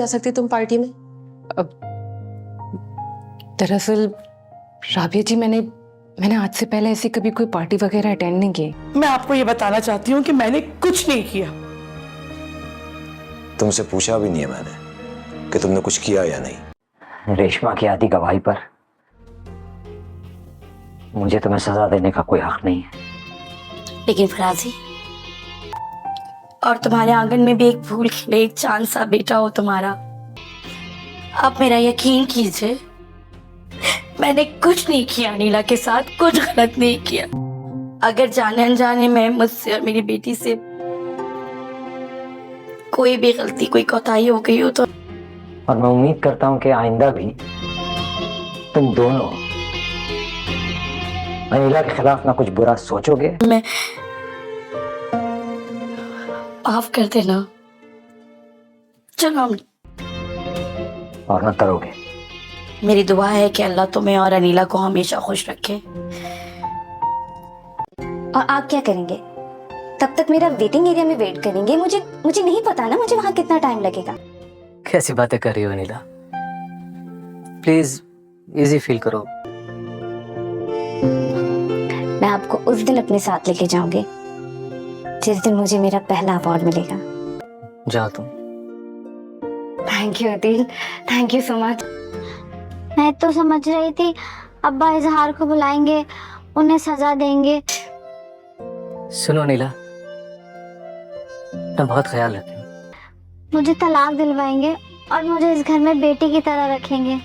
जा सकती तुम पार्टी में? दरअसल राबिया जी, मैंने आज से पहले ऐसी कभी कोई पार्टी वगैरह अटेंड नहीं की। मैं आपको ये बताना चाहती हूँ कि मैंने कुछ नहीं किया। तुमसे पूछा भी नहीं है मैंने कि तुमने कुछ किया या नहीं। रेशमा की आधी गवाही पर मुझे तुम्हें सजा देने का कोई हक नहीं है। लेकिन फराजी, और तुम्हारे आंगन में भी एक फूल खिले, एक चांद सा बेटा हो तुम्हारा। आप मेरा यकीन कीजिए, मैंने कुछ नहीं किया नीला के साथ, कुछ गलत नहीं किया। अगर जाने अनजाने में मुझसे और मेरी बेटी से कोई भी गलती, कोई कोताही हो गई हो तो, और मैं उम्मीद करता हूं कि आइंदा भी तुम दोनों अनिला के खिलाफ ना कुछ बुरा सोचोगे, मैं माफ कर देना। चलो हम, और ना करोगे। मेरी दुआ है कि अल्लाह तुम्हें और अनीला को हमेशा खुश रखे। और आप क्या करेंगे? तब तक मेरा वेटिंग एरिया में वेट करेंगे? मुझे नहीं पता ना मुझे वहां कितना टाइम लगेगा। कैसी बातें कर रही हो अनिला? प्लीज इजी फील करो। मैं आपको उस दिन अपने साथ लेके जाऊंगी जिस दिन मुझे मेरा पहला अवार्ड मिलेगा। जाओ तुम। Thank you Adil, thank you so much. मैं तो समझ रही थी अब्बा इजहार को बुलाएंगे, उन्हें सजा देंगे। सुनो अनिला, मैं बहुत ख्याल रखती हूँ। मुझे तलाक दिलवाएंगे और मुझे इस घर में बेटी की तरह रखेंगे,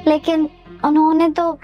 लेकिन उन्होंने तो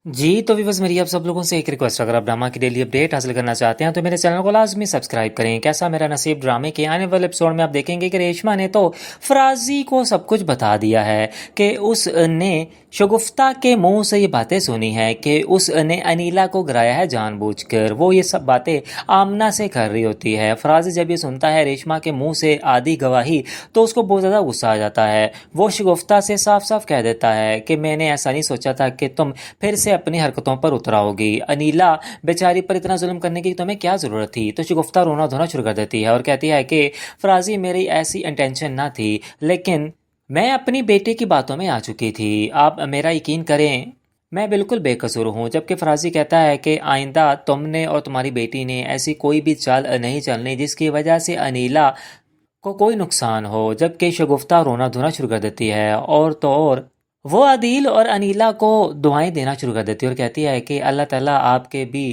जी। तो बस मेरी आप सब लोगों से एक रिक्वेस्ट, अगर आप ड्रामा की डेली अपडेट हासिल करना चाहते हैं तो मेरे चैनल को लाजमी सब्सक्राइब करें। कैसा मेरा नसीब ड्रामे के आने वाले एपिसोड में आप देखेंगे कि रेशमा ने तो फराजी को सब कुछ बता दिया है कि उसने शगुफ्ता के मुंह से ये बातें सुनी है कि उसने अनीला को गिराया है जानबूझकर। वो ये सब बातें आमना से कर रही होती है। फराजी जब ये सुनता है रेशमा के मुंह से आधी गवाही तो उसको बहुत ज़्यादा गुस्सा आ जाता है। वो शगुफ्ता से साफ साफ कह देता है कि मैंने ऐसा नहीं सोचा था कि तुम फिर से अपनी हरकतों पर उतराओगी। अनीला बेचारी पर इतना जुल्म करने की तुम्हें क्या ज़रूरत थी? तो शगुफ्ता रोना धोना शुरू कर देती है और कहती है कि फराजी मेरी ऐसी इंटेंशन ना थी, लेकिन मैं अपनी बेटे की बातों में आ चुकी थी। आप मेरा यकीन करें, मैं बिल्कुल बेकसूर हूँ। जबकि फराजी कहता है कि आइंदा तुमने और तुम्हारी बेटी ने ऐसी कोई भी चाल नहीं चलनी जिसकी वजह से अनीला को कोई नुकसान हो। जबकि शगुफ्ता रोना धोना शुरू कर देती है और तो और वो आदिल और अनीला को दुआएं देना शुरू कर देती है और कहती है कि अल्लाह ताला आपके भी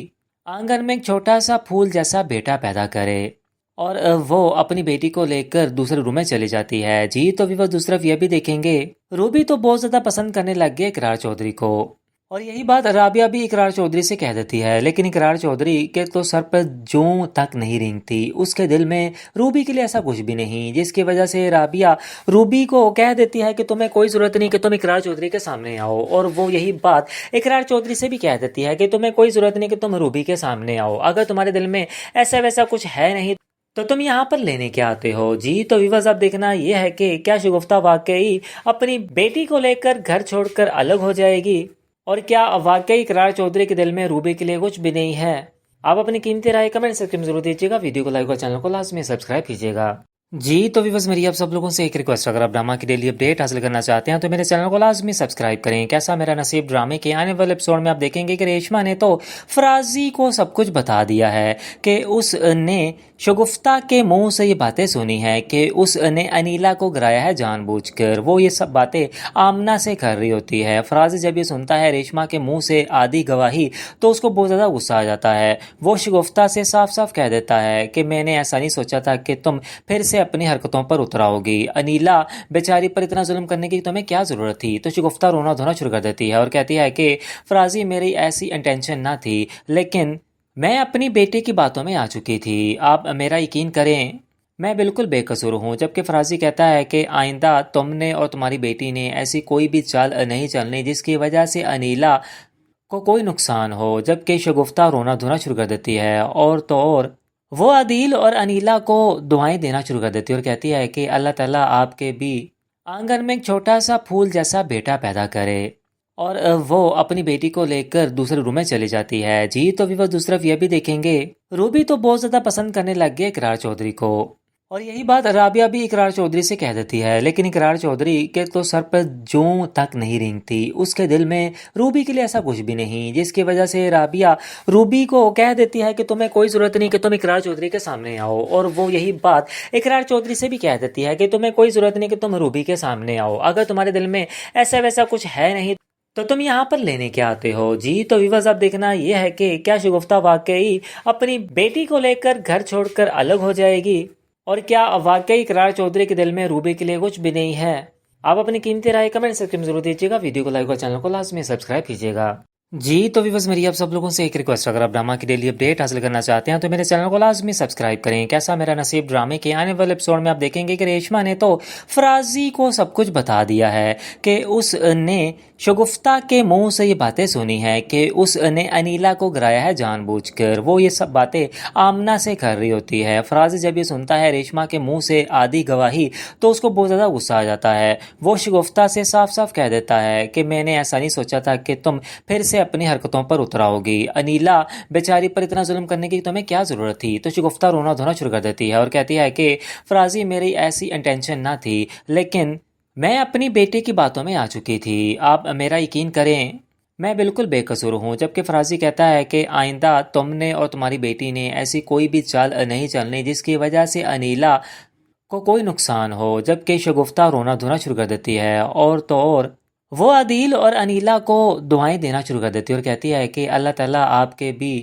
आंगन में एक छोटा सा फूल जैसा बेटा पैदा करे। और वो अपनी बेटी को लेकर दूसरे रूम में चली जाती है। जी। तो भी दूसरी तरफ ये भी देखेंगे, रूबी तो बहुत ज़्यादा पसंद करने लग गई इकरार चौधरी को, और यही बात राबिया भी इकरार चौधरी से कह देती है। लेकिन इकरार चौधरी के तो सर पर जूं तक नहीं रेंगती, उसके दिल में रूबी के लिए ऐसा कुछ भी नहीं, जिसकी वजह से राबिया रूबी को कह देती है कि तुम्हें कोई ज़रूरत नहीं कि तुम इकरार चौधरी के सामने आओ। और वो यही बात इकरार चौधरी से भी कह देती है कि तुम्हें कोई ज़रूरत नहीं कि तुम रूबी के सामने आओ। अगर तुम्हारे दिल में ऐसा वैसा कुछ है नहीं तो तुम यहाँ पर लेने क्या आते हो। जी। तो विवाज अब देखना ये है कि क्या शगुफ्ता वाकई अपनी बेटी को लेकर घर छोड़कर अलग हो जाएगी, और क्या वाकई इकरार चौधरी के दिल में रूबी के लिए कुछ भी नहीं है। आप अपनी कीमती राय कमेंट सेक्शन में जरूर दीजिएगा। वीडियो को लाइक और चैनल को लाजमी सब्सक्राइब कीजिएगा। जी। तो बस मेरी आप सब लोगों से एक रिक्वेस्ट, अगर आप ड्रामा की डेली अपडेट हासिल करना चाहते हैं तो मेरे चैनल को लाजमी सब्सक्राइब करें। कैसा मेरा नसीब ड्रामे के आने वाले एपिसोड में आप देखेंगे कि रेशमा ने तो फराजी को सब कुछ बता दिया है कि उसने शगुफ्ता के मुंह से ये बातें सुनी है कि उसने अनीला को गिराया है जानबूझकर। वो ये सब बातें आमना से कर रही होती है। फराजी जब ये सुनता है रेशमा के मुंह से आधी गवाही तो उसको बहुत ज़्यादा गुस्सा आ जाता है। वो शगुफ्ता से साफ साफ कह देता है कि मैंने ऐसा नहीं सोचा था कि तुम फिर से अपनी हरकतों पर उतराओगी। अनीला बेचारी पर इतना जुल्म करने की तुम्हें क्या ज़रूरत थी? तो शगुफ्ता रोना धोना शुरू कर देती है और कहती है कि फराजी मेरी ऐसी इंटेंशन ना थी, लेकिन मैं अपनी बेटे की बातों में आ चुकी थी। आप मेरा यकीन करें, मैं बिल्कुल बेकसूर हूँ। जबकि फराजी कहता है कि आइंदा तुमने और तुम्हारी बेटी ने ऐसी कोई भी चाल नहीं चलनी जिसकी वजह से अनीला को कोई नुकसान हो। जबकि शगुफ्ता रोना धोना शुरू कर देती है और तो और वो आदिल और अनीला को दुआएं देना शुरू कर देती है और कहती है कि अल्लाह ताला आपके भी आंगन में एक छोटा सा फूल जैसा बेटा पैदा करे। और वो अपनी बेटी को लेकर दूसरे रूम में चली जाती है। जी। तो भी दूसरी तरफ ये भी देखेंगे, रूबी तो बहुत ज़्यादा पसंद करने लग गई इकरार चौधरी को, اور یہی بات رابعہ بھی اقرار چودھری سے کہہ دیتی ہے، لیکن اقرار چودھری کے تو سر پر جوں تک نہیں رینگتی، اس کے دل میں روبی کے لیے ایسا کچھ بھی نہیں، جس کی وجہ سے رابعہ روبی کو کہہ دیتی ہے کہ تمہیں کوئی ضرورت نہیں کہ تم اقرار چودھری کے سامنے آؤ، اور وہ یہی بات اقرار چودھری سے بھی کہہ دیتی ہے کہ تمہیں کوئی ضرورت نہیں کہ تم روبی کے سامنے آؤ، اگر تمہارے دل میں ایسا ویسا کچھ ہے نہیں تو تم یہاں پر لینے کیا آتے ہو جی۔ تو ویورز اب دیکھنا یہ ہے کہ کیا شگفتہ واقعی اپنی بیٹی کو لے کر گھر چھوڑ کر الگ ہو جائے گی، اور کیا واقعی اقرار چودھری کے دل میں روبی کے لیے کچھ بھی نہیں ہے؟ آپ اپنی قیمتی رائے کمنٹ سیکشن میں ضرور دیجیے گا، ویڈیو کو لائک اور چینل کو لازمی سبسکرائب کیجیے گا جی۔ تو ویورز میری آپ سب لوگوں سے ایک ریکویسٹ، اگر آپ ڈرامہ کی ڈیلی اپڈیٹ حاصل کرنا چاہتے ہیں تو میرے چینل کو لازمی سبسکرائب کریں۔ کیسا میرا نصیب ڈرامے کے آنے والے ایپیسوڈ میں آپ دیکھیں گے کہ ریشما نے تو فرازی کو سب کچھ بتا دیا ہے کہ اس نے شگفتہ کے منہ سے یہ باتیں سنی ہیں کہ اس نے انیلا کو گرایا ہے جان بوجھ کر، وہ یہ سب باتیں آمنہ سے کر رہی ہوتی ہے۔ فرازی جب یہ سنتا ہے ریشما کے منہ سے آدھی گواہی تو اس کو بہت زیادہ غصہ آ جاتا ہے، وہ شگفتہ سے صاف صاف کہہ دیتا ہے کہ میں نے ایسا نہیں سوچا تھا کہ تم پھر سے اپنی حرکتوں پر اتراؤ گی، انیلا بیچاری پر اتنا ظلم کرنے کی تمہیں کیا ضرورت تھی؟ تو شگفتہ رونا دھونا شروع کر دیتی ہے اور کہتی ہے کہ فرازی میری ایسی انٹینشن نہ تھی، لیکن میں اپنی بیٹے کی باتوں میں آ چکی تھی، آپ میرا یقین کریں میں بالکل بے قصور ہوں۔ جبکہ فرازی کہتا ہے کہ آئندہ تم نے اور تمہاری بیٹی نے ایسی کوئی بھی چال نہیں چلنی جس کی وجہ سے انیلا کو کوئی نقصان ہو۔ جبکہ شگفتہ رونا دھونا شروع کر دیتی ہے اور تو اور وہ عدیل اور انیلا کو دعائیں دینا شروع کر دیتی ہے اور کہتی ہے کہ اللہ تعالیٰ آپ کے بھی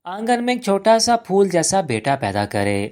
آنگن میں ایک چھوٹا سا پھول جیسا بیٹا پیدا کرے،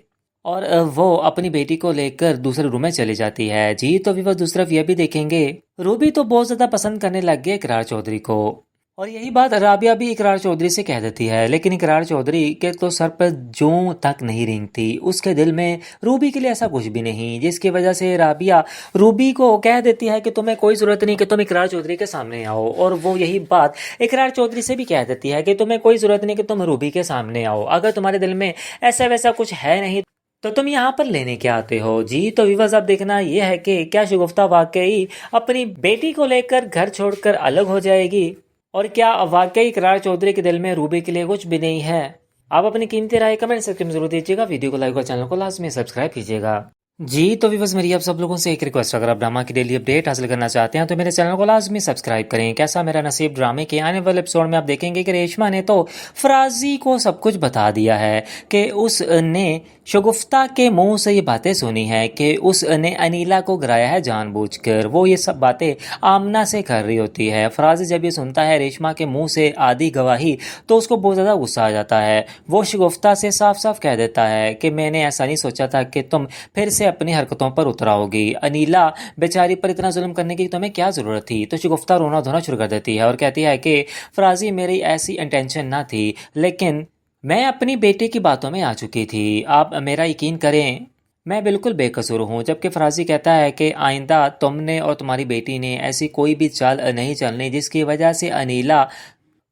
اور وہ اپنی بیٹی کو لے کر دوسرے روم میں چلی جاتی ہے جی۔ تو ویورز دوسری طرف یہ بھی دیکھیں گے روبی تو بہت زیادہ پسند کرنے لگ گئی اقرار چودھری کو، اور یہی بات رابعہ بھی اقرار چودھری سے کہہ دیتی ہے، لیکن اقرار چودھری کے تو سر پر جوں تک نہیں رینگتی، اس کے دل میں روبی کے لیے ایسا کچھ بھی نہیں، جس کی وجہ سے رابعہ روبی کو کہہ دیتی ہے کہ تمہیں کوئی ضرورت نہیں کہ تم اقرار چودھری کے سامنے آؤ، اور وہ یہی بات اقرار چودھری سے بھی کہہ دیتی ہے کہ تمہیں کوئی ضرورت نہیں کہ تم روبی کے سامنے آؤ، اگر تمہارے دل میں ایسا ویسا کچھ ہے نہیں تو تم یہاں پر لینے کیا آتے ہو جی۔ تو ویورز اب دیکھنا یہ ہے کہ کیا شگفتہ واقعی اپنی بیٹی کو لے کر گھر چھوڑ کر الگ ہو جائے گی، اور کیا واقعی اقرار چودھری کے دل میں روبی کے لیے کچھ بھی نہیں ہے؟ آپ اپنی قیمتی رائے کمنٹ سیکشن میں ضرور دیجیے گا، ویڈیو کو لائک اور چینل کو لازمی سبسکرائب کیجیے گا جی۔ تو ویورز میری آپ سب لوگوں سے ایک ریکویسٹ، اگر آپ ڈرامہ کی ڈیلی اپڈیٹ حاصل کرنا چاہتے ہیں تو میرے چینل کو لازمی سبسکرائب کریں۔ کیسا میرا نصیب ڈرامے کے آنے والے ایپیسوڈ میں آپ دیکھیں گے کہ ریشما نے تو فرازی کو سب کچھ بتا دیا ہے کہ اس نے شگفتہ کے منہ سے یہ باتیں سنی ہیں کہ اس نے انیلا کو گرایا ہے جان بوجھ کر، وہ یہ سب باتیں آمنہ سے کر رہی ہوتی ہے۔ فرازی جب یہ سنتا ہے ریشما کے منہ سے آدھی گواہی تو اس کو بہت زیادہ غصہ آ جاتا ہے، وہ شگفتہ سے صاف صاف کہہ دیتا ہے کہ میں نے ایسا نہیں سوچا تھا کہ تم پھر سے اپنی حرکتوں پر اتراؤ گی، انیلا بیچاری پر اتنا ظلم کرنے کی تمہیں کیا ضرورت تھی؟ تو شگفتہ رونا دھونا شروع کر دیتی ہے اور کہتی ہے کہ فرازی میری ایسی انٹینشن نہ تھی، لیکن میں اپنی بیٹے کی باتوں میں آ چکی تھی، آپ میرا یقین کریں میں بالکل بے قصور ہوں۔ جبکہ فرازی کہتا ہے کہ آئندہ تم نے اور تمہاری بیٹی نے ایسی کوئی بھی چال نہیں چلنی جس کی وجہ سے انیلا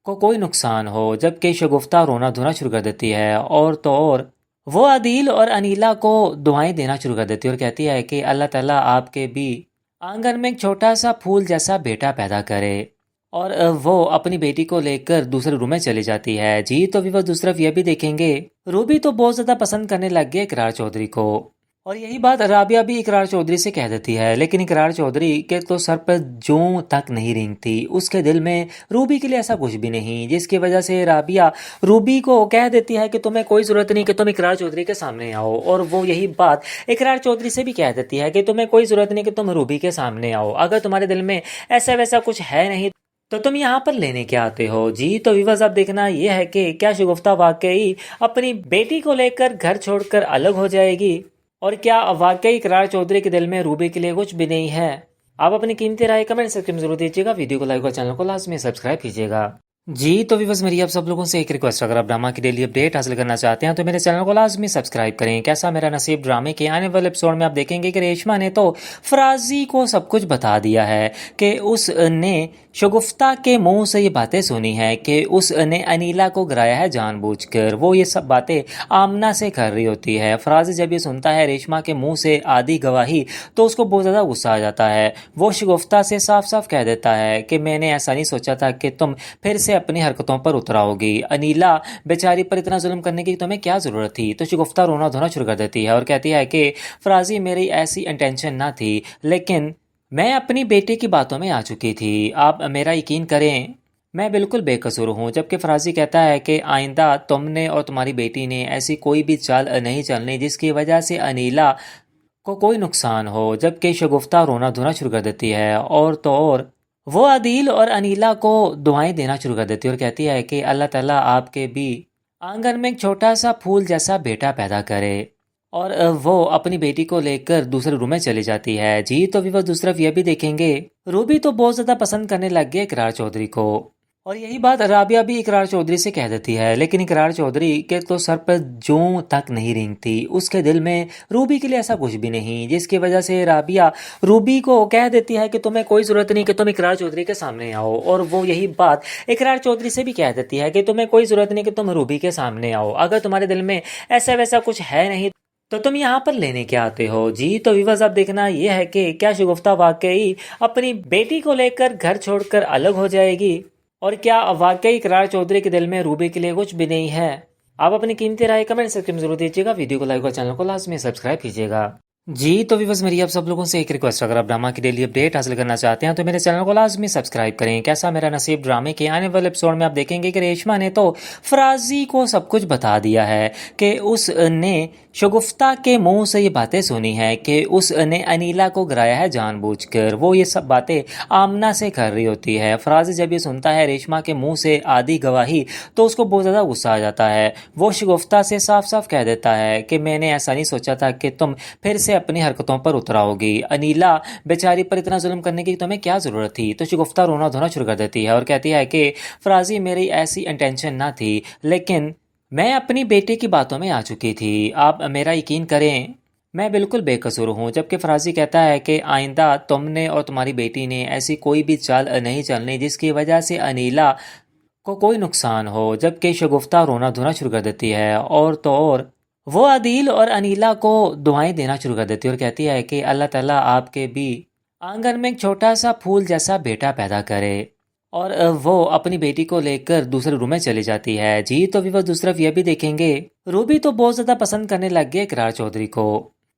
کو کوئی نقصان ہو۔ جبکہ شگفتہ رونا دھونا شروع کر دیتی ہے اور تو اور وہ عدیل اور انیلا کو دعائیں دینا شروع کر دیتی ہے اور کہتی ہے کہ اللہ تعالیٰ آپ کے بھی آنگن میں ایک چھوٹا سا پھول جیسا بیٹا پیدا کرے، اور وہ اپنی بیٹی کو لے کر دوسرے روم میں چلی جاتی ہے جی۔ تو ویورز دوسری طرف یہ بھی دیکھیں گے روبی تو بہت زیادہ پسند کرنے لگ گئی اقرار چودھری کو، اور یہی بات رابعہ بھی اقرار چودھری سے کہہ دیتی ہے، لیکن اقرار چودھری کے تو سر پر جوں تک نہیں رینگتی، اس کے دل میں روبی کے لیے ایسا کچھ بھی نہیں، جس کی وجہ سے رابعہ روبی کو کہہ دیتی ہے کہ تمہیں کوئی ضرورت نہیں کہ تم اقرار چودھری کے سامنے آؤ، اور وہ یہی بات اقرار چودھری سے بھی کہہ دیتی ہے کہ تمہیں کوئی ضرورت نہیں کہ تم روبی کے سامنے آؤ، اگر تمہارے دل میں ایسا ویسا کچھ ہے نہیں تو تم یہاں پر لینے کیا آتے ہو جی۔ تو ویورز اب دیکھنا یہ ہے کہ کیا شگفتہ واقعی اپنی بیٹی کو لے کر گھر چھوڑ کر الگ ہو جائے گی، اور کیا واقعی اقرار چودھری کے دل میں روبی کے لیے کچھ بھی نہیں ہے؟ آپ اپنی قیمتی رائے کمنٹ سیکشن میں ضرور دیجیے گا، ویڈیو کو لائک اور چینل کو لازمی سبسکرائب کیجیے گا جی۔ تو ویورز میری آپ سب لوگوں سے ایک ریکویسٹ، اگر آپ ڈرامہ کی ڈیلی اپڈیٹ حاصل کرنا چاہتے ہیں تو میرے چینل کو لازمی سبسکرائب کریں۔ کیسا میرا نصیب ڈرامے کے آنے والے ایپیسوڈ میں آپ دیکھیں گے کہ ریشما نے تو فرازی کو سب کچھ بتا دیا ہے کہ اس نے शगुफ्ता के मुंह से ये बातें सुनी है कि उसने अनीला को गिराया है जानबूझकर। वो ये सब बातें आमना से कर रही होती है। फराजी जब ये सुनता है रेशमा के मुंह से आधी गवाही तो उसको बहुत ज़्यादा गुस्सा आ जाता है। वो शगुफ्ता से साफ साफ कह देता है कि मैंने ऐसा नहीं सोचा था कि तुम फिर से अपनी हरकतों पर उतर आओगी। अनीला बेचारी पर इतना जुल्म करने की तुम्हें क्या ज़रूरत थी। तो शगुफ्ता रोना धोना शुरू कर देती है और कहती है कि फराजी मेरी ऐसी इंटेंशन ना थी, लेकिन मैं अपनी बेटे की बातों में आ चुकी थी। आप मेरा यकीन करें, मैं बिल्कुल बेकसूर हूँ। जबकि फराजी कहता है कि आइंदा तुमने और तुम्हारी बेटी ने ऐसी कोई भी चाल नहीं चलनी जिसकी वजह से अनीला को कोई नुकसान हो। जबकि शगुफ्ता रोना धोना शुरू कर देती है और तो और वो आदिल और अनीला को दुआएं देना शुरू कर देती है और कहती है कि अल्लाह ताला आपके भी आंगन में एक छोटा सा फूल जैसा बेटा पैदा करे। और वो अपनी बेटी को लेकर दूसरे रूम में चली जाती है। जी तो व्यूअर्स दूसरी तरफ ये भी देखेंगे, रूबी तो बहुत ज़्यादा पसंद करने लग गई इकरार चौधरी को, और यही बात राबिया भी इकरार चौधरी से कह देती है। लेकिन इकरार चौधरी के तो सर पर जूं तक नहीं रेंगती। उसके दिल में रूबी के लिए ऐसा कुछ भी नहीं, जिसकी वजह से राबिया रूबी को कह देती है कि तुम्हें कोई ज़रूरत नहीं कि तुम इकरार चौधरी के सामने आओ। और वो यही बात इकरार चौधरी से भी कह देती है कि तुम्हें कोई ज़रूरत नहीं कि तुम रूबी के सामने आओ। अगर तुम्हारे दिल में ऐसा वैसा कुछ है नहीं तो तुम यहाँ पर लेने क्या आते हो। जी तो व्यूअर्स अब देखना ये है कि क्या शगुफ्ता वाकई अपनी बेटी को लेकर घर छोड़कर अलग हो जाएगी, और क्या वाकई इकरार चौधरी के दिल में रूबी के लिए कुछ भी नहीं है। आप अपनी कीमती राय कमेंट सेक्शन में जरूर दीजिएगा। वीडियो को लाइक और चैनल को लाजमी सब्सक्राइब कीजिएगा। जी तो व्यूअर्स मेरी आप सब लोगों से एक रिक्वेस्ट, अगर आप ड्रामा की डेली अपडेट हासिल करना चाहते हैं तो मेरे चैनल को लाजमी सब्सक्राइब करें। कैसा मेरा नसीब ड्रामे के आने वाले एपिसोड में आप देखेंगे कि रेशमा ने तो फराजी को सब कुछ बता दिया है कि उसने शगुफ्ता के मुंह से ये बातें सुनी है कि उसने अनीला को गिराया है जानबूझकर। वो ये सब बातें आमना से कर रही होती है। फराजी जब ये सुनता है रेशमा के मुंह से आधी गवाही तो उसको बहुत ज़्यादा गुस्सा आ जाता है। वो शगुफ्ता से साफ साफ कह देता है कि मैंने ऐसा नहीं सोचा था कि तुम फिर से अपनी हरकतों पर उतर आओगी। अनीला बेचारी पर इतना जुल्म करने की तुम्हें क्या ज़रूरत थी। तो शगुफ्ता रोना धोना शुरू कर देती है और कहती है कि फराजी मेरी ऐसी इंटेंशन ना थी, लेकिन मैं अपनी बेटे की बातों में आ चुकी थी। आप मेरा यकीन करें, मैं बिल्कुल बेकसूर हूँ। जबकि फराजी कहता है कि आइंदा तुमने और तुम्हारी बेटी ने ऐसी कोई भी चाल नहीं चलनी जिसकी वजह से अनीला को कोई नुकसान हो। जबकि शगुफ्ता रोना धोना शुरू कर देती है और तो और वो आदिल और अनीला को दुआएं देना शुरू कर देती है और कहती है कि अल्लाह ताला आपके भी आंगन में एक छोटा सा फूल जैसा बेटा पैदा करे। और वो अपनी बेटी को लेकर दूसरे रूम में चली जाती है। जी तो व्यूअर्स दूसरी तरफ ये भी देखेंगे, रूबी तो बहुत ज़्यादा पसंद करने लग गई इकरार चौधरी को,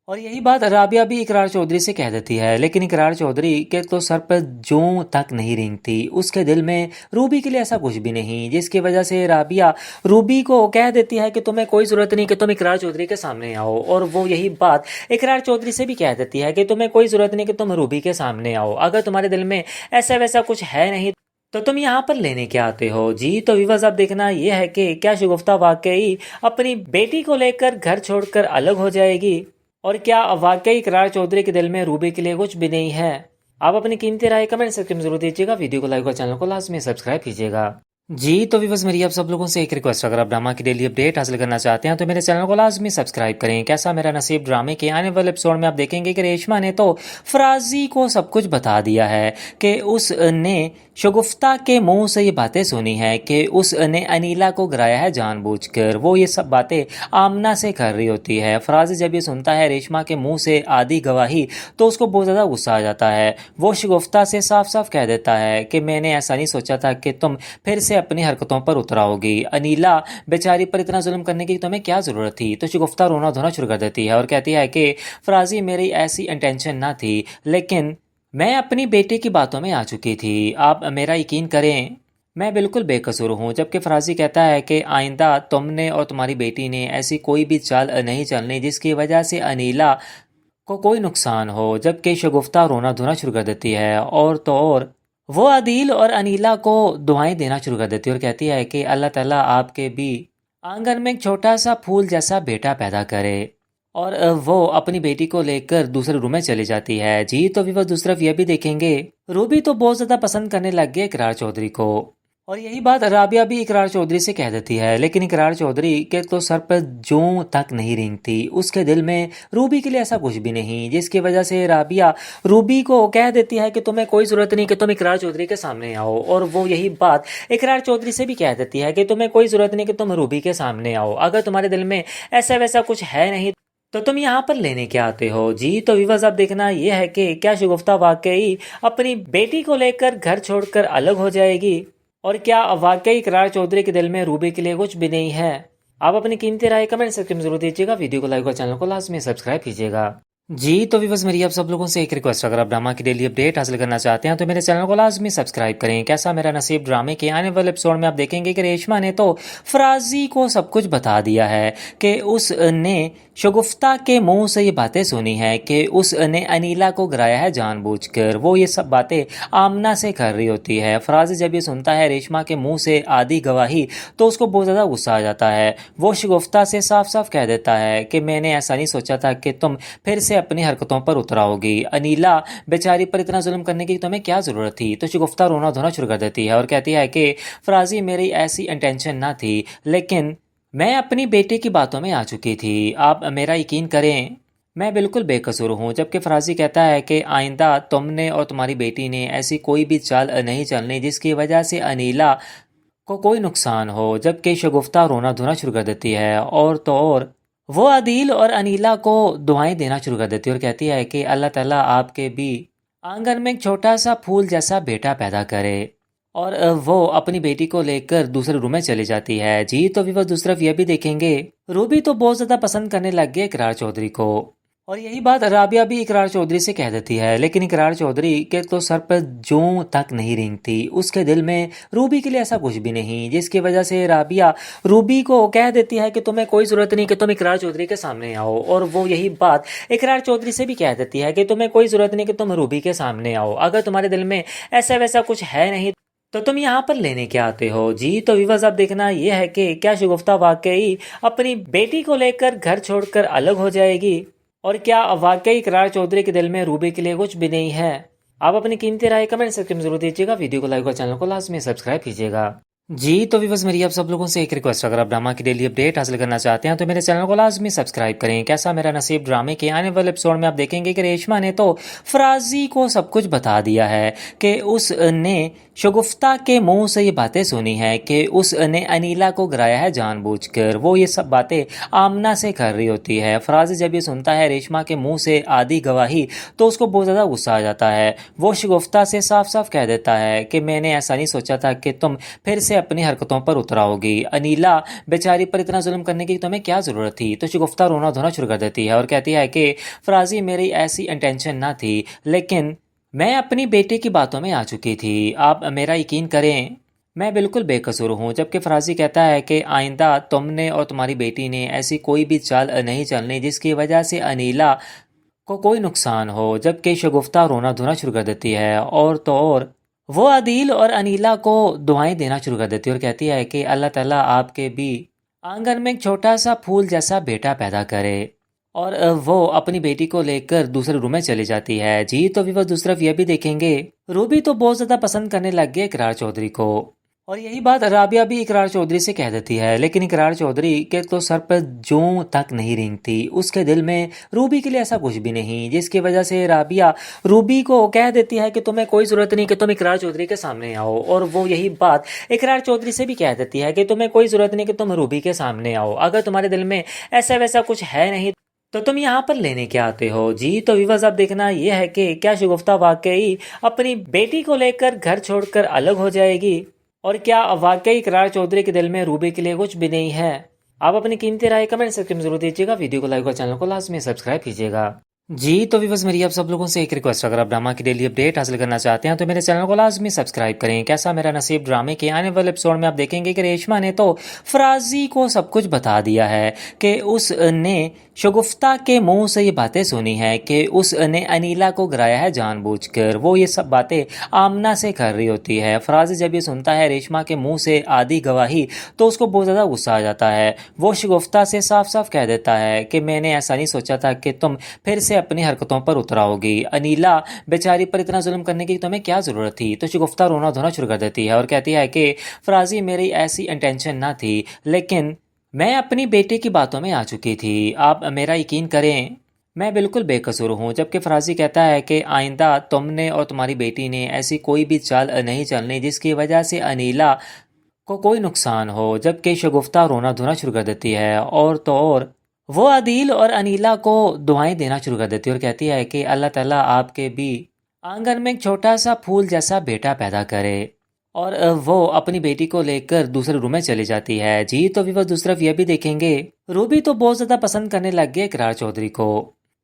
और यही बात राबिया भी इकरार चौधरी से कह देती है। लेकिन इकरार चौधरी के तो सर पर जूं तक नहीं रेंगती। उसके दिल में रूबी के लिए ऐसा कुछ भी नहीं, जिसकी वजह से राबिया रूबी को कह देती है कि तुम्हें कोई ज़रूरत नहीं कि तुम इकरार चौधरी के सामने आओ। और वो यही बात इकरार चौधरी से भी कह देती है कि तुम्हें कोई ज़रूरत नहीं कि तुम रूबी के सामने आओ। अगर तुम्हारे दिल में ऐसा वैसा कुछ है नहीं तो तुम यहाँ पर लेने क्या आते हो। जी तो व्यूअर्स अब देखना ये है कि क्या शगुफ्ता वाकई अपनी बेटी को लेकर घर छोड़कर अलग हो जाएगी, और क्या वाकई इकरार चौधरी के दिल में रूबी के लिए कुछ भी नहीं है। आप अपनी कीमती राय कमेंट सेक्शन में जरूर दीजिएगा। वीडियो को लाइक और चैनल को लाजमी सब्सक्राइब कीजिएगा। जी तो व्यूअर्स मेरी आप सब लोगों से एक रिक्वेस्ट, अगर आप ड्रामा की डेली अपडेट हासिल करना चाहते हैं तो मेरे चैनल को लाजमी सब्सक्राइब करें। कैसा मेरा नसीब ड्रामे के आने वाले एपिसोड में आप देखेंगे कि रेशमा ने तो फराजी को सब कुछ बता दिया है कि उसने शगुफ्ता के मुंह से ये बातें सुनी है कि उसने अनीला को गिराया है जानबूझकर। वो ये सब बातें आमना से कर रही होती है। फराजी जब ये सुनता है रेशमा के मुंह से आधी गवाही तो उसको बहुत ज़्यादा गुस्सा आ जाता है। वो शगुफ्ता से साफ साफ कह देता है कि मैंने ऐसा नहीं सोचा था कि तुम फिर से अपनी हरकतों पर उतर आओगी। अनीला बेचारी पर इतना जुल्म करने की तुम्हें क्या ज़रूरत थी। तो शगुफ्ता रोना धोना शुरू कर देती है और कहती है कि फराजी मेरी ऐसी इंटेंशन ना थी, लेकिन मैं अपनी बेटे की बातों में आ चुकी थी। आप मेरा यकीन करें, मैं बिल्कुल बेकसूर हूँ। जबकि फराजी कहता है कि आइंदा तुमने और तुम्हारी बेटी ने ऐसी कोई भी चाल नहीं चलनी जिसकी वजह से अनीला को कोई नुकसान हो। जबकि शगुफ्ता रोना धोना शुरू कर देती है और तो और वो आदिल और अनीला को दुआएं देना शुरू कर देती है और कहती है कि अल्लाह ताला आपके भी आंगन में एक छोटा सा फूल जैसा बेटा पैदा करे। और वो अपनी बेटी को लेकर दूसरे रूम में चली जाती है। जी तो व्यूअर्स दूसरी तरफ ये भी देखेंगे, रूबी तो बहुत ज़्यादा पसंद करने लग गई इकरार चौधरी को, اور یہی بات رابعہ بھی اقرار چودھری سے کہہ دیتی ہے، لیکن اقرار چودھری کے تو سر پر جوں تک نہیں رینگتی، اس کے دل میں روبی کے لیے ایسا کچھ بھی نہیں، جس کی وجہ سے رابعہ روبی کو کہہ دیتی ہے کہ تمہیں کوئی ضرورت نہیں کہ تم اقرار چودھری کے سامنے آؤ، اور وہ یہی بات اقرار چودھری سے بھی کہہ دیتی ہے کہ تمہیں کوئی ضرورت نہیں کہ تم روبی کے سامنے آؤ، اگر تمہارے دل میں ایسا ویسا کچھ ہے نہیں تو تم یہاں پر لینے کیا آتے ہو جی۔ تو ویورز اب دیکھنا یہ ہے کہ کیا شگفتہ واقعی اپنی بیٹی کو لے کر گھر چھوڑ کر الگ ہو جائے گی، اور کیا واقعی اقرار چودھری کے دل میں روبی کے لیے کچھ بھی نہیں ہے؟ آپ اپنی قیمتی رائے کمنٹ سیکشن میں ضرور دیجیے گا، ویڈیو کو لائک اور چینل کو لازمی سبسکرائب کیجیے گا جی۔ تو ویورز میری آپ سب لوگوں سے ایک ریکویسٹ، اگر آپ ڈرامہ کی ڈیلی اپڈیٹ حاصل کرنا چاہتے ہیں تو میرے چینل کو لازمی سبسکرائب کریں۔ کیسا میرا نصیب ڈرامے کے آنے والے ایپیسوڈ میں آپ دیکھیں گے کہ ریشما نے تو فرازی کو سب کچھ بتا دیا ہے کہ اس نے شگفتہ کے منہ سے یہ باتیں سنی ہیں کہ اس نے انیلا کو گرایا ہے جان بوجھ کر، وہ یہ سب باتیں آمنہ سے کر رہی ہوتی ہے۔ فرازی جب یہ سنتا ہے ریشما کے منہ سے آدھی گواہی تو اس کو بہت زیادہ غصہ آ جاتا ہے، وہ شگفتہ سے صاف صاف کہہ دیتا ہے کہ میں نے ایسا نہیں سوچا تھا کہ تم پھر سے اپنی حرکتوں پر اتراؤ گی، انیلا بیچاری پر اتنا ظلم کرنے کی تمہیں کیا ضرورت تھی؟ تو شگفتہ رونا دھونا شروع کر دیتی ہے اور کہتی ہے کہ فرازی میری ایسی انٹینشن نہ تھی، لیکن میں اپنی بیٹے کی باتوں میں آ چکی تھی، آپ میرا یقین کریں میں بالکل بے قصور ہوں۔ جبکہ فرازی کہتا ہے کہ آئندہ تم نے اور تمہاری بیٹی نے ایسی کوئی بھی چال نہیں چلنی جس کی وجہ سے انیلا کو کوئی نقصان ہو۔ جبکہ شگفتہ رونا دھونا شروع کر دیتی ہے اور تو اور وہ عدیل اور انیلا کو دعائیں دینا شروع کر دیتی ہے اور کہتی ہے کہ اللہ تعالیٰ آپ کے بھی آنگن میں ایک چھوٹا سا پھول جیسا بیٹا پیدا کرے، اور وہ اپنی بیٹی کو لے کر دوسرے روم میں چلی جاتی ہے جی۔ تو ویورز دوسری طرف یہ بھی دیکھیں گے روبی تو بہت زیادہ پسند کرنے لگ گئی اقرار چودھری کو، اور یہی بات رابعہ بھی اقرار چودھری سے کہہ دیتی ہے، لیکن اقرار چودھری کے تو سر پر جوں تک نہیں رینگتی، اس کے دل میں روبی کے لیے ایسا کچھ بھی نہیں، جس کی وجہ سے رابعہ روبی کو کہہ دیتی ہے کہ تمہیں کوئی ضرورت نہیں کہ تم اقرار چودھری کے سامنے آؤ، اور وہ یہی بات اقرار چودھری سے بھی کہہ دیتی ہے کہ تمہیں کوئی ضرورت نہیں کہ تم روبی کے سامنے آؤ، اگر تمہارے دل میں ایسا ویسا کچھ ہے نہیں تو تم یہاں پر لینے کیا آتے ہو جی۔ تو ویورز اب دیکھنا یہ ہے کہ کیا شگفتہ واقعی اپنی بیٹی کو لے کر گھر چھوڑ کر الگ ہو جائے گی، اور کیا واقعی اقرار چودھری کے دل میں روبی کے لیے کچھ بھی نہیں ہے؟ آپ اپنی قیمتی رائے کمنٹ سیکشن میں ضرور دیجیے گا، ویڈیو کو لائک اور چینل کو لازمی سبسکرائب کیجیے گا جی۔ تو ویورز میری آپ سب لوگوں سے ایک ریکویسٹ، اگر آپ ڈرامہ کی ڈیلی اپڈیٹ حاصل کرنا چاہتے ہیں تو میرے چینل کو لازمی سبسکرائب کریں۔ کیسا میرا نصیب ڈرامے کے آنے والے ایپیسوڈ میں آپ دیکھیں گے کہ ریشما نے تو فرازی کو سب کچھ بتا دیا ہے کہ اس نے شگفتہ کے منہ سے یہ باتیں سنی ہیں کہ اس نے انیلا کو گرایا ہے جان بوجھ کر، وہ یہ سب باتیں آمنہ سے کر رہی ہوتی ہے۔ فرازی جب یہ سنتا ہے ریشما کے منہ سے آدھی گواہی تو اس کو بہت زیادہ غصہ آ جاتا ہے، وہ شگفتہ سے صاف صاف کہہ دیتا ہے کہ میں نے ایسا نہیں سوچا تھا کہ تم پھر سے اپنی حرکتوں پر اتراؤ گی، انیلا بیچاری پر اتنا ظلم کرنے کی تمہیں کیا ضرورت تھی؟ تو شگفتہ رونا دھونا شروع کر دیتی ہے اور کہتی ہے کہ فرازی میری ایسی انٹینشن نہ تھی، لیکن میں اپنی بیٹے کی باتوں میں آ چکی تھی، آپ میرا یقین کریں میں بالکل بے قصور ہوں۔ جبکہ فرازی کہتا ہے کہ آئندہ تم نے اور تمہاری بیٹی نے ایسی کوئی بھی چال نہیں چلنی جس کی وجہ سے انیلا کو کوئی نقصان ہو۔ جبکہ شگفتہ رونا دھونا شروع کر دیتی ہے اور تو اور وہ عدیل اور انیلا کو دعائیں دینا شروع کر دیتی ہے اور کہتی ہے کہ اللہ تعالیٰ آپ کے بھی آنگن میں ایک چھوٹا سا پھول جیسا بیٹا پیدا کرے، اور وہ اپنی بیٹی کو لے کر دوسرے روم میں چلی جاتی ہے جی۔ تو ویورز دوسری طرف یہ بھی دیکھیں گے روبی تو بہت زیادہ پسند کرنے لگ گئی اقرار چودھری کو، اور یہی بات رابعہ بھی اقرار چودھری سے کہہ دیتی ہے، لیکن اقرار چودھری کے تو سر پر جوں تک نہیں رینگتی، اس کے دل میں روبی کے لیے ایسا کچھ بھی نہیں، جس کی وجہ سے رابعہ روبی کو کہہ دیتی ہے کہ تمہیں کوئی ضرورت نہیں کہ تم اقرار چودھری کے سامنے آؤ، اور وہ یہی بات اقرار چودھری سے بھی کہہ دیتی ہے کہ تمہیں کوئی ضرورت نہیں کہ تم روبی کے سامنے آؤ، اگر تمہارے دل میں ایسا ویسا کچھ ہے نہیں تو تم یہاں پر لینے کیا آتے ہو جی۔ تو ویورز اب دیکھنا یہ ہے کہ کیا شگفتہ واقعی اپنی بیٹی کو لے کر گھر چھوڑ کر الگ ہو جائے گی، اور کیا واقعی اقرار چودھری کے دل میں روبی کے لیے کچھ بھی نہیں ہے؟ آپ اپنی قیمتی رائے کمنٹ سیکشن میں ضرور دیجیے گا، ویڈیو کو لائک اور چینل کو لازمی سبسکرائب کیجیے گا جی۔ تو ویورز میری آپ سب لوگوں سے ایک ریکویسٹ، اگر آپ ڈرامہ کی ڈیلی اپڈیٹ حاصل کرنا چاہتے ہیں تو میرے چینل کو لازمی سبسکرائب کریں۔ کیسا میرا نصیب ڈرامے کے آنے والے ایپیسوڈ میں آپ دیکھیں گے کہ ریشما نے تو فرازی کو سب کچھ بتا دیا ہے کہ اس نے شگفتہ کے منہ سے یہ باتیں سنی ہیں کہ اس نے انیلا کو گرایا ہے جان بوجھ کر، وہ یہ سب باتیں آمنہ سے کر رہی ہوتی ہے۔ فرازی جب یہ سنتا ہے ریشما کے منہ سے آدھی گواہی تو اس کو بہت زیادہ غصہ آ جاتا ہے، وہ شگفتہ سے صاف صاف کہہ دیتا ہے کہ میں نے ایسا نہیں سوچا تھا کہ تم پھر سے अपनी हरकतों पर उतर आओगी। अनीला बेचारी पर इतना जुल्म करने की तुम्हें क्या ज़रूरत थी। तो शगुफ्ता रोना धोना शुरू कर देती है और कहती है कि फराजी मेरी ऐसी इंटेंशन ना थी, लेकिन मैं अपनी बेटे की बातों में आ चुकी थी। आप मेरा यकीन करें, मैं बिल्कुल बेकसूर हूँ। जबकि फराजी कहता है कि आइंदा तुमने और तुम्हारी बेटी ने ऐसी कोई भी चाल नहीं चलनी जिसकी वजह से अनीला को कोई नुकसान हो। जबकि शगुफ्ता रोना धोना शुरू कर देती है और तो और वो आदिल और अनीला को दुआएं देना शुरू कर देती है और कहती है कि अल्लाह ताला आपके भी आंगन में एक छोटा सा फूल जैसा बेटा पैदा करे। और वो अपनी बेटी को लेकर दूसरे रूम में चली जाती है। जी तो व्यूअर्स दूसरी तरफ ये भी देखेंगे, रूबी तो बहुत ज़्यादा पसंद करने लग गई इकरार चौधरी को,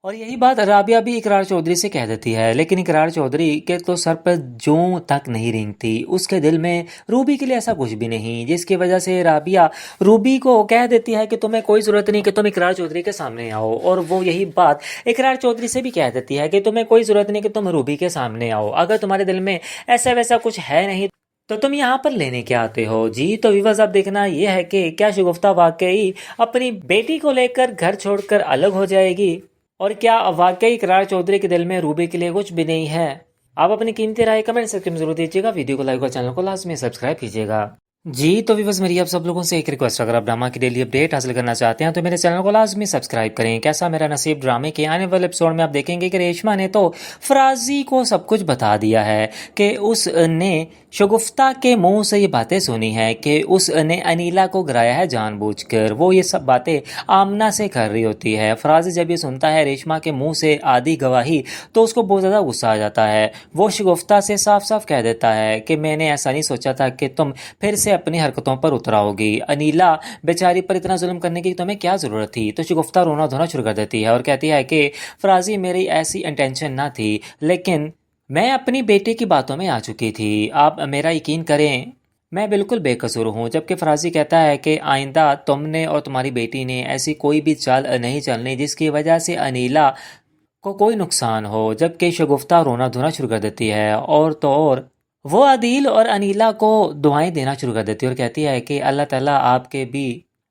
और यही बात राबिया भी इकरार चौधरी से कह देती है। लेकिन इकरार चौधरी के तो सर पर जूं तक नहीं रेंगती, उसके दिल में रूबी के लिए ऐसा कुछ भी नहीं, जिसकी वजह से राबिया रूबी को कह देती है कि तुम्हें कोई ज़रूरत नहीं कि तुम इकरार चौधरी के सामने आओ। और वो यही बात इकरार चौधरी से भी कह देती है कि तुम्हें कोई ज़रूरत नहीं कि तुम रूबी के सामने आओ। अगर तुम्हारे दिल में ऐसा वैसा कुछ है नहीं तो तुम यहाँ पर लेने क्या आते हो। जी तो व्यूअर्स अब देखना ये है कि क्या शगुफ्ता वाकई अपनी बेटी को लेकर घर छोड़कर अलग हो जाएगी, और क्या वाकई इकरार चौधरी के दिल में रूबी के लिए कुछ भी नहीं है। आप अपनी कीमती राय कमेंट सेक्शन में जरूर दीजिएगा, वीडियो को लाइक और चैनल को लाजमी सब्सक्राइब कीजिएगा। जी तो व्यूअर्स मेरी आप सब लोगों से एक रिक्वेस्ट, अगर आप ड्रामा की डेली अपडेट हासिल करना चाहते हैं तो मेरे चैनल को लाजमी सब्सक्राइब करें। कैसा मेरा नसीब ड्रामे के आने वाले एपिसोड में आप देखेंगे कि रेशमा ने तो फराजी को सब कुछ बता दिया है कि उसने शगुफ्ता के मुंह से ये बातें सुनी है कि उसने अनीला को गिराया है जानबूझकर। वो ये सब बातें आमना से कर रही होती है। फराजी जब ये सुनता है रेशमा के मुंह से आधी गवाही तो उसको बहुत ज़्यादा गुस्सा आ जाता है। वो शगुफ्ता से साफ साफ कह देता है कि मैंने ऐसा नहीं सोचा था कि तुम फिर से अपनी हरकतों पर उतर आओगी। अनीला बेचारी पर इतना जुल्म करने की तुम्हें क्या ज़रूरत थी। तो शगुफ्ता रोना धोना शुरू कर देती है और कहती है कि फराजी मेरी ऐसी इंटेंशन ना थी, लेकिन मैं अपनी बेटे की बातों में आ चुकी थी। आप मेरा यकीन करें, मैं बिल्कुल बेकसूर हूँ। जबकि फराजी कहता है कि आइंदा तुमने और तुम्हारी बेटी ने ऐसी कोई भी चाल नहीं चलनी जिसकी वजह से अनीला को कोई नुकसान हो। जबकि शगुफ्ता रोना धोना शुरू कर देती है और तो और वो आदिल और अनीला को दुआएं देना शुरू कर देती है और कहती है कि अल्लाह ताला आपके भी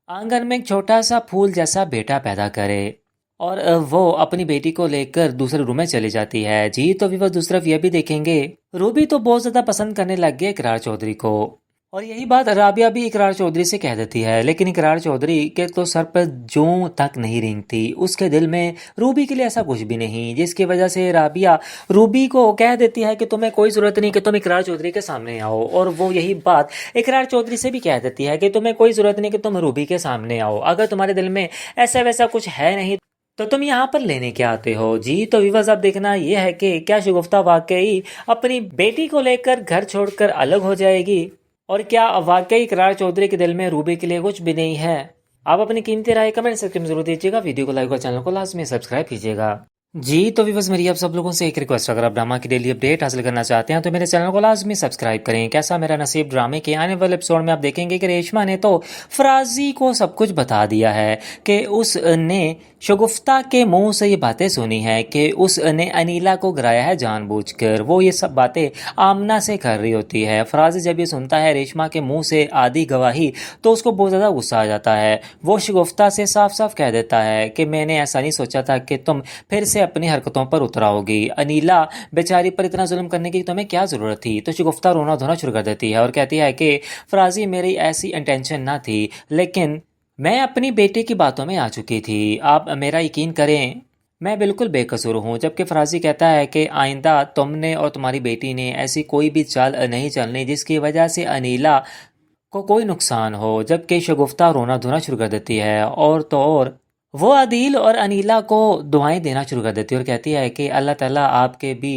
आंगन में एक छोटा सा फूल जैसा बेटा पैदा करे। और वो अपनी बेटी को लेकर दूसरे रूम में चली जाती है। जी तो व्यूअर्स दूसरी तरफ ये भी देखेंगे, रूबी तो बहुत ज़्यादा पसंद करने लग गई इकरार चौधरी को, और यही बात राबिया भी इकरार चौधरी से कह देती है। लेकिन इकरार चौधरी के तो सर पर जूं तक नहीं रेंगती, उसके दिल में रूबी के लिए ऐसा कुछ भी नहीं, जिसकी वजह से राबिया रूबी को कह देती है कि तुम्हें कोई ज़रूरत नहीं कि तुम इकरार चौधरी के सामने आओ। और वो यही बात इकरार चौधरी से भी कह देती है कि तुम्हें कोई ज़रूरत नहीं कि तुम रूबी के सामने आओ। अगर तुम्हारे दिल में ऐसा वैसा कुछ है नहीं तो तुम यहाँ पर लेने क्या आते हो। जी तो व्यूअर्स अब देखना ये है कि क्या शगुफ्ता वाकई अपनी बेटी को लेकर घर छोड़कर अलग हो जाएगी, और क्या वाकई इकरार चौधरी के दिल में रूबी के लिए कुछ भी नहीं है। आप अपनी कीमती राय कमेंट सेक्शन में जरूर दीजिएगा, वीडियो को लाइक और चैनल को लाजमी सब्सक्राइब कीजिएगा। जी तो व्यूअर्स मेरी आप सब लोगों से एक रिक्वेस्ट, अगर आप ड्रामा की डेली अपडेट हासिल करना चाहते हैं तो मेरे चैनल को लाजमी सब्सक्राइब करें। कैसा मेरा नसीब ड्रामे के आने वाले एपिसोड में आप देखेंगे कि रेशमा ने तो फराजी को सब कुछ बता दिया है कि उसने शगुफ्ता के मुंह से ये बातें सुनी है कि उसने अनीला को गिराया है जानबूझकर। वो ये सब बातें आमना से कर रही होती है। फराजी जब ये सुनता है रेशमा के मुंह से आधी गवाही तो उसको बहुत ज़्यादा गुस्सा आ जाता है। वो शगुफ्ता से साफ साफ कह देता है कि मैंने ऐसा नहीं सोचा था कि तुम फिर से अपनी हरकतों पर उतर आओगी। अनीला बेचारी पर इतना जुल्म करने की तुम्हें क्या ज़रूरत थी। तो शगुफ्ता रोना धोना शुरू कर देती है और कहती है कि फराजी मेरी ऐसी इंटेंशन ना थी, लेकिन मैं अपनी बेटे की बातों में आ चुकी थी। आप मेरा यकीन करें, मैं बिल्कुल बेकसूर हूँ। जबकि फराजी कहता है कि आइंदा तुमने और तुम्हारी बेटी ने ऐसी कोई भी चाल नहीं चलनी जिसकी वजह से अनीला को कोई नुकसान हो। जबकि शगुफ्ता रोना धोना शुरू कर देती है और तो और वो आदिल और अनीला को दुआएं देना शुरू कर देती है और कहती है कि अल्लाह ताला आपके भी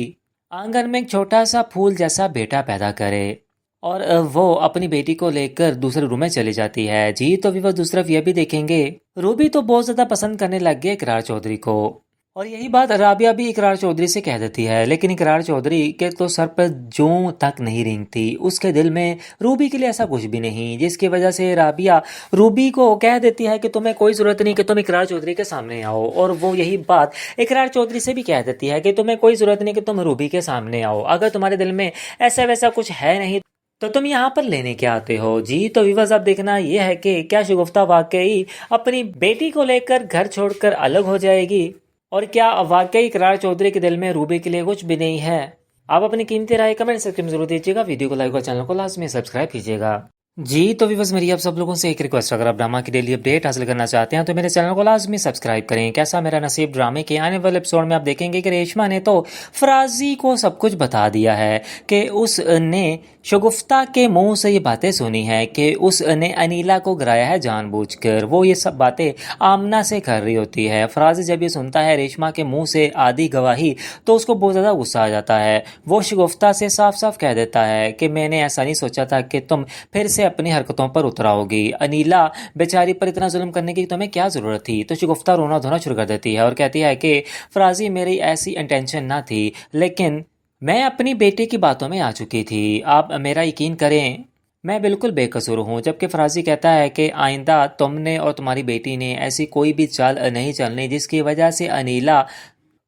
आंगन में एक छोटा सा फूल जैसा बेटा पैदा करे। और वो अपनी बेटी को लेकर दूसरे रूम में चली जाती है। जी तो व्यूअर्स दूसरी तरफ ये भी देखेंगे, रूबी तो बहुत ज़्यादा पसंद करने लग गई इकरार चौधरी को, और यही बात राबिया भी इकरार चौधरी से कह देती है। लेकिन इकरार चौधरी के तो सर पर जूं तक नहीं रेंगती, उसके दिल में रूबी के लिए ऐसा कुछ भी नहीं, जिसकी वजह से राबिया रूबी को कह देती है कि तुम्हें कोई ज़रूरत नहीं कि तुम इकरार चौधरी के सामने आओ। और वो यही बात इकरार चौधरी से भी कह देती है कि तुम्हें कोई ज़रूरत नहीं कि तुम रूबी के सामने आओ। अगर तुम्हारे दिल में ऐसा वैसा कुछ है नहीं तो तुम यहाँ पर लेने क्या आते हो। जी तो व्यूअर्स अब देखना ये है कि क्या शगुफ्ता वाकई अपनी बेटी को लेकर घर छोड़कर अलग हो जाएगी, اور کیا واقعی اقرار چودھری کے دل میں روبی کے لیے کچھ بھی نہیں ہے؟ آپ اپنی قیمتی رائے کمنٹ سیکشن میں ضرور دیجیے گا. ویڈیو کو لائک اور چینل کو لازمی سبسکرائب کیجیے گا. جی تو ویورز میری آپ سب لوگوں سے ایک ریکویسٹ، اگر آپ ڈرامہ کی ڈیلی اپڈیٹ حاصل کرنا چاہتے ہیں تو میرے چینل کو لازمی سبسکرائب کریں. کیسا میرا نصیب ڈرامے کے آنے والے ایپیسوڈ میں آپ دیکھیں گے کہ ریشما نے تو فرازی کو سب کچھ بتا دیا ہے کہ اس نے شگفتہ کے منہ سے یہ باتیں سنی ہیں کہ اس نے انیلا کو گرایا ہے جان بوجھ کر. وہ یہ سب باتیں آمنہ سے کر رہی ہوتی ہے. فرازی جب یہ سنتا ہے ریشما کے منہ سے آدھی گواہی تو اس کو بہت زیادہ غصہ آ جاتا ہے. وہ شگفتہ سے صاف صاف کہہ دیتا ہے کہ میں نے ایسا نہیں سوچا تھا کہ تم پھر سے اپنی حرکتوں پر اتراؤ گی. انیلا بیچاری پر اتنا ظلم کرنے کی تمہیں کیا ضرورت تھی؟ تو شگفتہ رونا دھونا شروع کر دیتی ہے اور کہتی ہے کہ فرازی میری ایسی انٹینشن نہ تھی، لیکن میں اپنی بیٹی کی باتوں میں آ چکی تھی. آپ میرا یقین کریں، میں بالکل بے قصور ہوں. جبکہ فرازی کہتا ہے کہ آئندہ تم نے اور تمہاری بیٹی نے ایسی کوئی بھی چال نہیں چلنی جس کی وجہ سے انیلا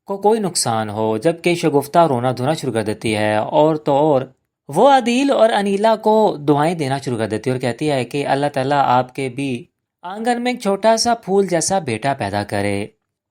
کو کوئی نقصان ہو. جبکہ شگفتہ رونا دھونا شروع کر دیتی ہے اور تو اور وہ عادل اور انیلا کو دعائیں دینا شروع کر دیتی ہے اور کہتی ہے کہ اللہ تعالیٰ آپ کے بھی آنگن میں ایک چھوٹا سا پھول جیسا بیٹا پیدا کرے.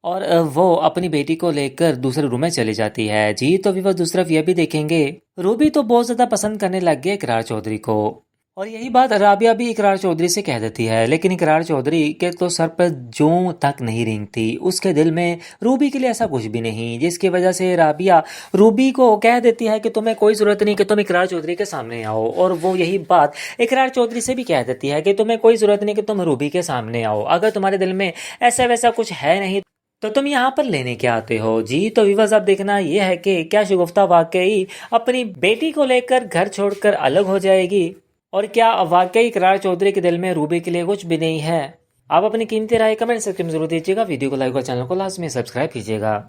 اور وہ اپنی بیٹی کو لے کر دوسرے روم میں چلی جاتی ہے. جی تو ویورز دوسری طرف یہ بھی دیکھیں گے روبی تو بہت زیادہ پسند کرنے لگ گئی اقرار چودھری کو، اور یہی بات رابعہ بھی اقرار چودھری سے کہہ دیتی ہے. لیکن اقرار چودھری کے تو سر پر جوں تک نہیں رینگتی. اس کے دل میں روبی کے لیے ایسا کچھ بھی نہیں، جس کی وجہ سے رابعہ روبی کو کہہ دیتی ہے کہ تمہیں کوئی ضرورت نہیں کہ تم اقرار چودھری کے سامنے آؤ. اور وہ یہی بات اقرار چودھری سے بھی کہہ دیتی ہے کہ تمہیں کوئی ضرورت نہیں کہ تم روبی کے سامنے آؤ. اگر تمہارے دل میں ایسا ویسا کچھ ہے نہیں تو تم یہاں پر لینے کے آتے ہو. جی تو ویورز اب دیکھنا یہ ہے کہ کیا شگفتہ واقعی اپنی بیٹی کو لے کر گھر چھوڑ کر الگ ہو جائے گی، اور کیا واقعی اقرار چودھری کے دل میں روبی کے لیے کچھ بھی نہیں ہے؟ آپ اپنی قیمتی رائے کمنٹ سیکشن میں ضرور دیجیے گا. ویڈیو کو لائک اور چینل کو لازمی سبسکرائب کیجیے گا.